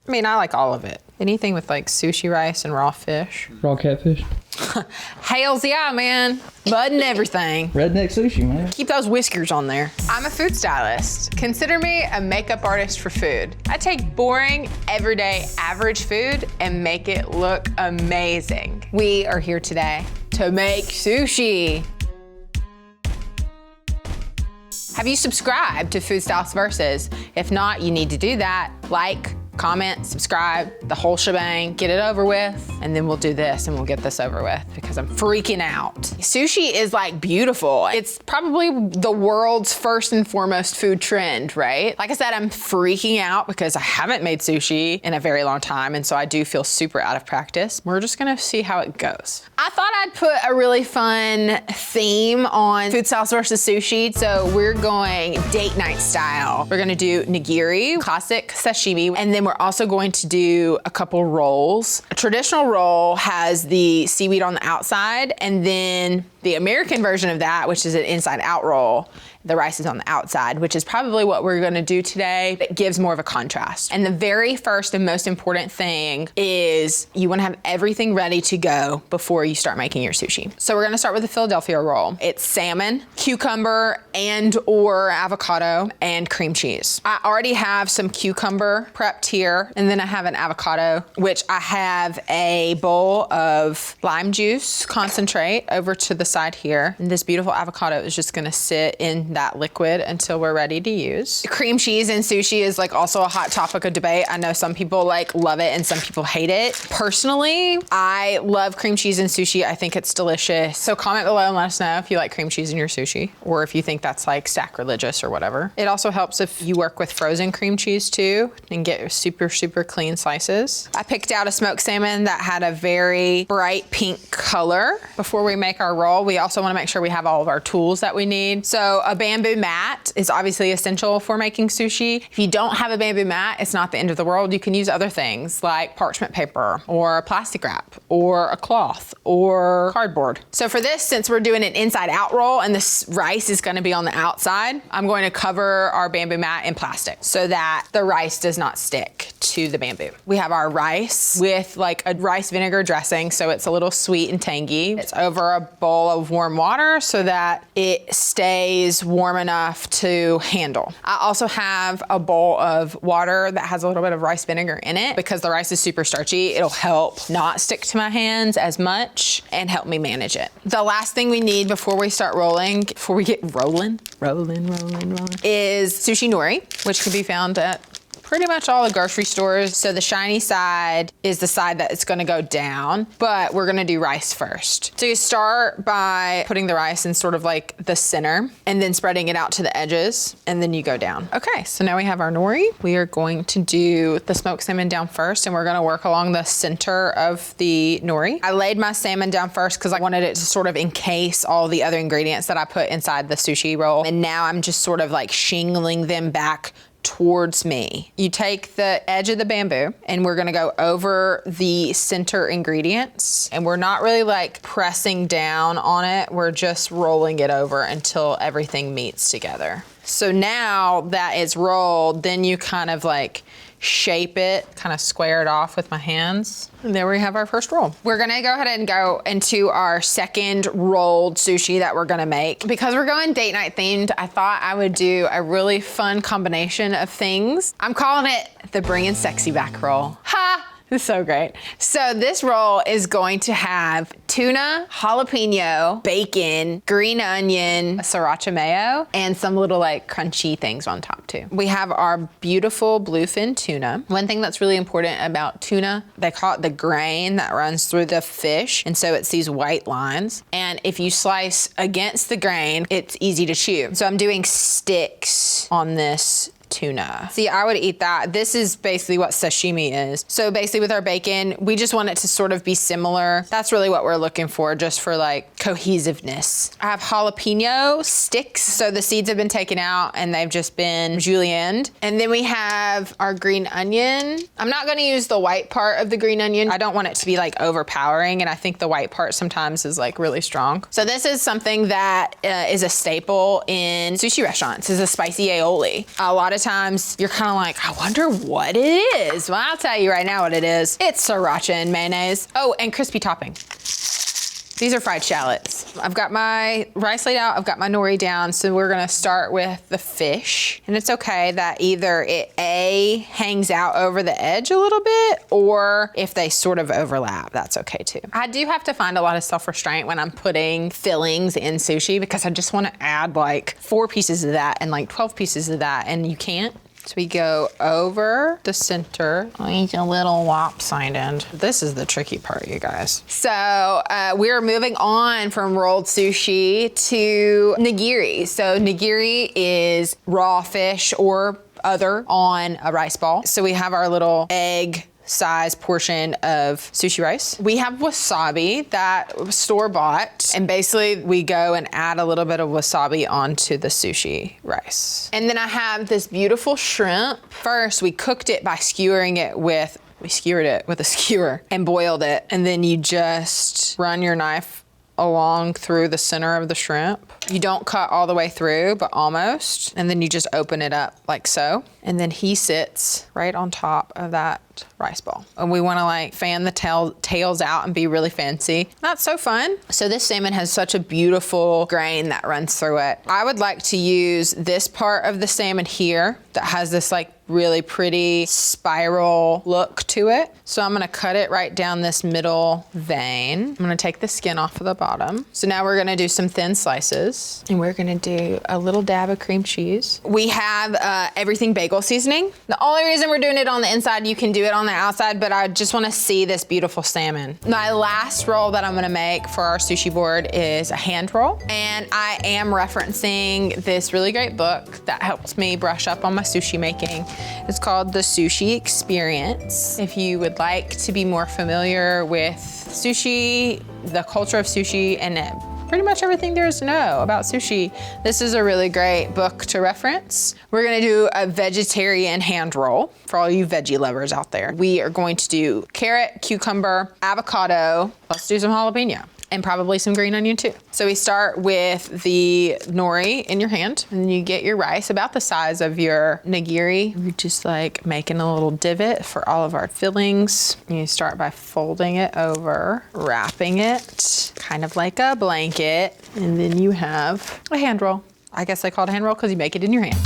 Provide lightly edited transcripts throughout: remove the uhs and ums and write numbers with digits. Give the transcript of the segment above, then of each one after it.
I mean, I like all of it. Anything with like sushi rice and raw fish. Raw catfish. Hells yeah, man. Mud and everything. Redneck sushi, man. Keep those whiskers on there. I'm a food stylist. Consider me a makeup artist for food. I take boring, everyday, average food and make it look amazing. We are here today to make sushi. Have you subscribed to Food Stylist Versus? If not, you need to do that. Like, comment, subscribe, the whole shebang, get it over with, and then we'll do this and we'll get this over with because I'm freaking out. Sushi is like beautiful. It's probably the world's first and foremost food trend, right? Like I said, I'm freaking out because I haven't made sushi in a very long time, and so I do feel super out of practice. We're just gonna see how it goes. I thought I'd put a really fun theme on Food Stylist Versus Sushi, so we're going date night style. We're gonna do nigiri, classic sashimi, and then we're also going to do a couple rolls. A traditional roll has the seaweed on the outside, and then the American version of that, which is an inside out roll, the rice is on the outside, which is probably what we're gonna do today. It gives more of a contrast. And the very first and most important thing is you wanna have everything ready to go before you start making your sushi. So we're gonna start with the Philadelphia roll. It's salmon, cucumber, and or avocado, and cream cheese. I already have some cucumber prepped here, and then I have an avocado, which I have a bowl of lime juice concentrate over to the side here. And this beautiful avocado is just gonna sit in that liquid until we're ready to use. Cream cheese in sushi is like also a hot topic of debate. I know some people like love it and some people hate it. Personally, I love cream cheese in sushi. I think it's delicious. So comment below and let us know if you like cream cheese in your sushi or if you think that's like sacrilegious or whatever. It also helps if you work with frozen cream cheese too and get super, super clean slices. I picked out a smoked salmon that had a very bright pink color. Before we make our roll, we also wanna make sure we have all of our tools that we need. So a bamboo mat is obviously essential for making sushi. If you don't have a bamboo mat, it's not the end of the world. You can use other things like parchment paper or plastic wrap or a cloth or cardboard. So for this, since we're doing an inside out roll and this rice is gonna be on the outside, I'm going to cover our bamboo mat in plastic so that the rice does not stick to the bamboo. We have our rice with like a rice vinegar dressing, so it's a little sweet and tangy. It's over a bowl of warm water so that it stays warm enough to handle. I also have a bowl of water that has a little bit of rice vinegar in it because the rice is super starchy. It'll help not stick to my hands as much and help me manage it. The last thing we need before we start rolling, before we get rolling, is sushi nori, which can be found at pretty much all the grocery stores. So the shiny side is the side that it's gonna go down, but we're gonna do rice first. So you start by putting the rice in sort of like the center and then spreading it out to the edges, and then you go down. Okay, so now we have our nori. We are going to do the smoked salmon down first, and we're gonna work along the center of the nori. I laid my salmon down first because I wanted it to sort of encase all the other ingredients that I put inside the sushi roll. And now I'm just sort of like shingling them back towards me. You take the edge of the bamboo and we're gonna go over the center ingredients, and we're not really like pressing down on it. We're just rolling it over until everything meets together. So now that it's rolled, then you kind of like shape it, kind of square it off with my hands. And there we have our first roll. We're gonna go ahead and go into our second rolled sushi that we're gonna make. Because we're going date night themed, I thought I would do a really fun combination of things. I'm calling it the Bringin' Sexy Back roll. Ha! It's so great. So this roll is going to have tuna, jalapeno, bacon, green onion, sriracha mayo, and some little like crunchy things on top too. We have our beautiful bluefin tuna. One thing that's really important about tuna, they call it the grain that runs through the fish. And so it's these white lines. And if you slice against the grain, it's easy to chew. So I'm doing sticks on this tuna. See, I would eat that. This is basically what sashimi is. So basically with our bacon, we just want it to sort of be similar. That's really what we're looking for, just for like cohesiveness. I have jalapeno sticks. So the seeds have been taken out and they've just been julienned. And then we have our green onion. I'm not gonna use the white part of the green onion. I don't want it to be like overpowering, and I think the white part sometimes is like really strong. So this is something that is a staple in sushi restaurants, is a spicy aioli. A lot of times you're kind of like, I wonder what it is. Well, I'll tell you right now what it is. It's sriracha and mayonnaise. Oh, and crispy topping. These are fried shallots. I've got my rice laid out, I've got my nori down, so we're gonna start with the fish. And it's okay that either it A, hangs out over the edge a little bit, or if they sort of overlap, that's okay too. I do have to find a lot of self-restraint when I'm putting fillings in sushi because I just wanna add like 4 pieces of that and like 12 pieces of that, and you can't. So we go over the center. Oh, he's a little lopsided. This is the tricky part, you guys. So we're moving on from rolled sushi to nigiri. So nigiri is raw fish or other on a rice ball. So we have our little egg size portion of sushi rice. We have wasabi that was store-bought, and basically we go and add a little bit of wasabi onto the sushi rice. And then I have this beautiful shrimp. First, we cooked it by skewering it with, we skewered it with a skewer and boiled it, and then you just run your knife along through the center of the shrimp. You don't cut all the way through, but almost. And then you just open it up like so. And then he sits right on top of that rice ball. And we wanna like fan the tails out and be really fancy. Not so fun. So this salmon has such a beautiful grain that runs through it. I would like to use this part of the salmon here that has this like really pretty spiral look to it. So I'm gonna cut it right down this middle vein. I'm gonna take the skin off of the bottom. So now we're gonna do some thin slices, and we're gonna do a little dab of cream cheese. We have everything bagel seasoning. The only reason we're doing it on the inside, you can do it on the outside, but I just wanna see this beautiful salmon. My last roll that I'm gonna make for our sushi board is a hand roll. And I am referencing this really great book that helps me brush up on my sushi making. It's called The Sushi Experience. If you would like to be more familiar with sushi, the culture of sushi, and pretty much everything there is to know about sushi, this is a really great book to reference. We're gonna do a vegetarian hand roll for all you veggie lovers out there. We are going to do carrot, cucumber, avocado, let's do some jalapeno, and probably some green onion too. So we start with the nori in your hand, and you get your rice about the size of your nigiri. You're just like making a little divot for all of our fillings. You start by folding it over, wrapping it kind of like a blanket, and then you have a hand roll. I guess I call it a hand roll because you make it in your hand.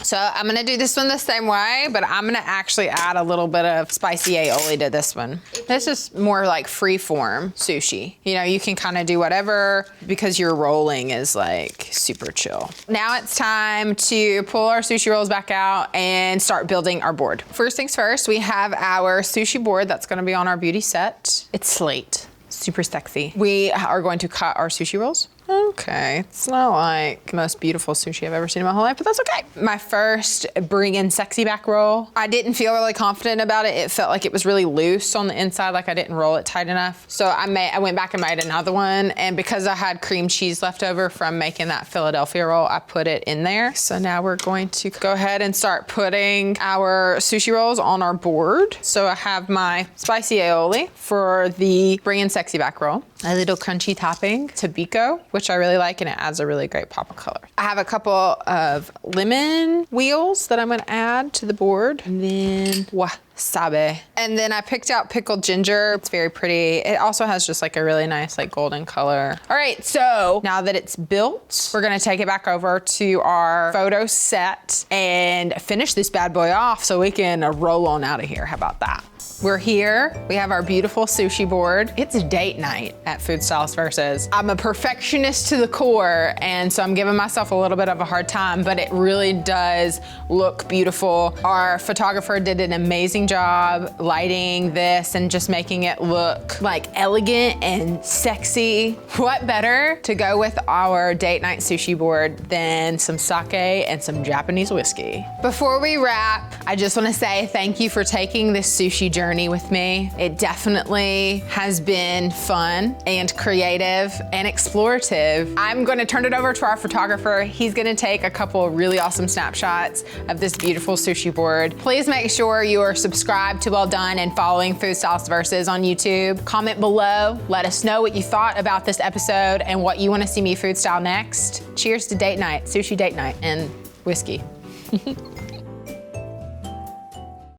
So I'm gonna do this one the same way, but I'm gonna actually add a little bit of spicy aioli to this one. This is more like free form sushi. You know, you can kind of do whatever because your rolling is like super chill. Now it's time to pull our sushi rolls back out and start building our board. First things first, we have our sushi board that's gonna be on our beauty set. It's slate, super sexy. We are going to cut our sushi rolls. Okay, it's not like the most beautiful sushi I've ever seen in my whole life, but that's okay. My first bring in sexy back roll, I didn't feel really confident about it. It felt like it was really loose on the inside, like I didn't roll it tight enough. So I went back and made another one, and because I had cream cheese left over from making that Philadelphia roll, I put it in there. So now we're going to go ahead and start putting our sushi rolls on our board. So I have my spicy aioli for the bring in sexy back roll, a little crunchy topping, tobiko, which I really like, and it adds a really great pop of color. I have a couple of lemon wheels that I'm gonna add to the board, and then wasabi. And then I picked out pickled ginger. It's very pretty. It also has just like a really nice like golden color. All right, so now that it's built, we're gonna take it back over to our photo set and finish this bad boy off so we can roll on out of here. How about that? We're here, we have our beautiful sushi board. It's date night at Food Stylist Versus. I'm a perfectionist to the core, and so I'm giving myself a little bit of a hard time, but it really does look beautiful. Our photographer did an amazing job lighting this and just making it look like elegant and sexy. What better to go with our date night sushi board than some sake and some Japanese whiskey? Before we wrap, I just wanna say thank you for taking this sushi journey with me. It definitely has been fun and creative and explorative. I'm gonna turn it over to our photographer. He's gonna take a couple of really awesome snapshots of this beautiful sushi board. Please make sure you are subscribed to Well Done and following Food Stylist Versus on YouTube. Comment below, let us know what you thought about this episode and what you wanna see me food style next. Cheers to date night, sushi date night, and whiskey.